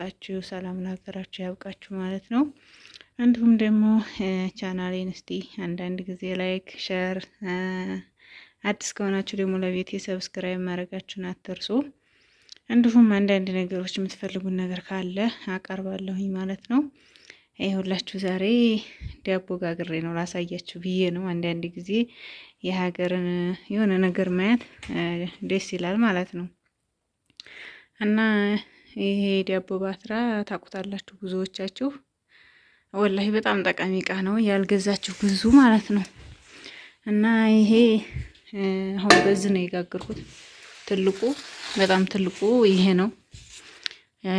ያብቃችሁ፣ ሰላም ለሀገራችሁ ያብቃችሁ ማለት ነው። እንዲሁም ደግሞ ቻናሌን እስቲ አንዳንድ ጊዜ ላይክ፣ ሸር፣ አዲስ ከሆናችሁ ደግሞ ለቤቴ ሰብስክራይብ ማድረጋችሁን አትርሱ። እንዲሁም አንዳንድ ነገሮች የምትፈልጉን ነገር ካለ አቀርባለሁኝ ማለት ነው። ይኸውላችሁ ዛሬ ዳቦ ጋግሬ ነው ላሳያችሁ ብዬ ነው። አንዳንድ ጊዜ የሀገርን የሆነ ነገር ማየት ደስ ይላል ማለት ነው። እና ይሄ ዳቦ ባትራ ታውቁታላችሁ ብዙዎቻችሁ። ወላሂ በጣም ጠቃሚ እቃ ነው፣ ያልገዛችሁ ብዙ ማለት ነው። እና ይሄ አሁን በዚህ ነው የጋገርኩት። ትልቁ በጣም ትልቁ ይሄ ነው።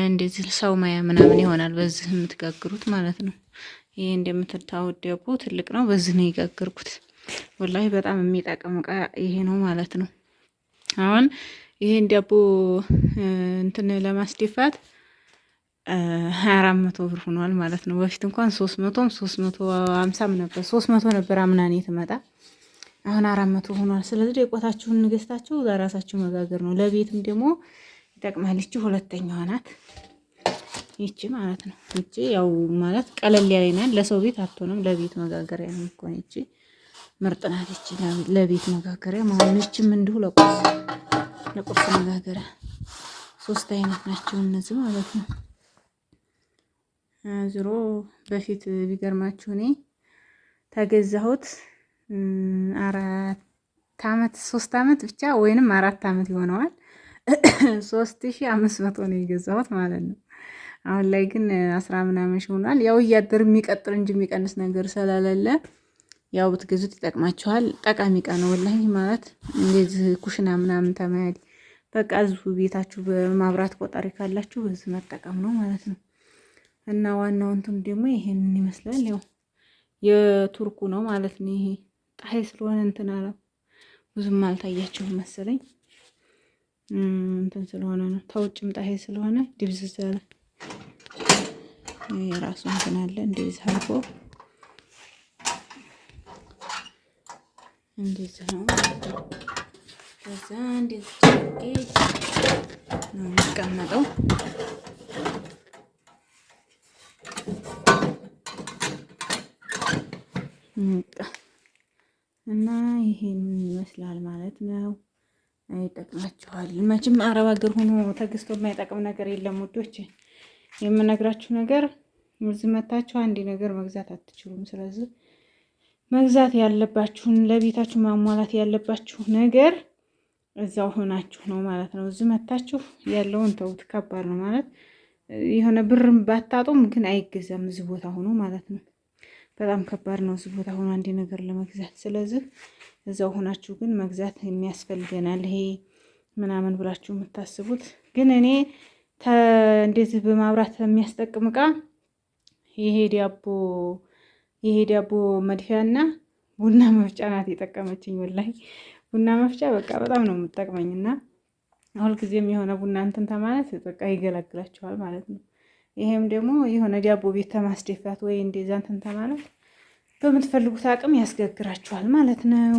እንደዚህ ሰው ማያ ምናምን ይሆናል በዚህ የምትጋግሩት ማለት ነው። ይሄ እንደምትታወት ዳቦ ትልቅ ነው። በዚህ ነው የጋገርኩት። ወላሂ በጣም የሚጠቅም እቃ ይሄ ነው ማለት ነው። አሁን ይሄን ዳቦ እንትን ለማስደፋት 400 ብር ሆኗል ማለት ነው። በፊት እንኳን 350 ነበር 300 ነበር አምናኔ ትመጣ። አሁን 400 ሆኗል። ስለዚህ ደቆታችሁን ንገስታችሁ ለራሳችሁ መጋገር ነው። ለቤትም ደግሞ ይጠቅማል። ይቺ ሁለተኛዋ ናት ይቺ ማለት ነው። ይቺ ያው ማለት ቀለል ያለኝ ናት። ለሰው ቤት አትሆንም፣ ለቤት መጋገሪያ ነው እኮ ይቺ ምርጥ ናት። ይቺ ለቤት መጋገሪያ ማለት ነው። ይቺም እንዲሁ ለቁርስ መጋገሪያ 3 አይነት ናቸው እነዚህ ማለት ነው። ዝሮ በፊት ቢገርማችሁ እኔ ተገዛሁት 4 አመት 3 አመት ብቻ ወይንም 4 አመት ይሆነዋል 3500 ነው የገዛሁት ማለት ነው። አሁን ላይ ግን 10 ምናምን ሆኗል። ያው እያደር የሚቀጥል እንጂ የሚቀንስ ነገር ስለሌለ ያው ብትገዙት ይጠቅማችኋል። ጠቃሚ እቃ ነው ወላሂ ማለት እንደዚህ ኩሽና ምናምን ተማያዲ በቃ እዚሁ ቤታችሁ በማብራት ቆጣሪ ካላችሁ በዚህ መጠቀም ነው ማለት ነው። እና ዋናው እንትን ደግሞ ይሄንን ይመስላል። ያው የቱርኩ ነው ማለት ነው። ይሄ ፀሐይ ስለሆነ እንትን አለ ብዙም አልታያችሁም መሰለኝ እንትን ስለሆነ ነው። ተውጭም ፀሐይ ስለሆነ ድብዝዝ አለ። የራሱ እንትን አለ እንደዚህ አልፎ እንደዚህ ነው ማለት ነው። ከዛ እንደዚህ ነው የሚቀመጠው። እና ይሄን ይመስላል ማለት ነው። ይጠቅማችኋል። መቼም አረብ ሀገር ሆኖ ተገዝቶ የማይጠቅም ነገር የለም ውዶች። የምነግራችሁ ነገር እዚህ መታችሁ አንድ ነገር መግዛት አትችሉም። ስለዚህ መግዛት ያለባችሁን ለቤታችሁ ማሟላት ያለባችሁ ነገር እዛው ሆናችሁ ነው ማለት ነው። እዚህ መታችሁ ያለውን ተውት። ከባድ ነው ማለት የሆነ ብርም ባታጡም ግን አይገዛም እዚህ ቦታ ሆኖ ማለት ነው። በጣም ከባድ ነው እዚህ ቦታ ሆኖ አንድ ነገር ለመግዛት። ስለዚህ እዛው ሆናችሁ ግን መግዛት የሚያስፈልገናል ይሄ ምናምን ብላችሁ የምታስቡት ግን እኔ እንደዚህ በማብራት የሚያስጠቅም እቃ ይሄ ዳቦ መድፊያና ቡና መፍጫ ናት የጠቀመችኝ። ወላሂ ቡና መፍጫ በቃ በጣም ነው የምጠቅመኝና ሁልጊዜም የሆነ ቡና እንትን ተማለት በቃ ይገላግላችኋል ማለት ነው። ይሄም ደግሞ የሆነ ዳቦ ቤት ተማስደፋት ወይ እንደዛ እንትን ተማለት በምትፈልጉት አቅም ያስጋግራችኋል ማለት ነው።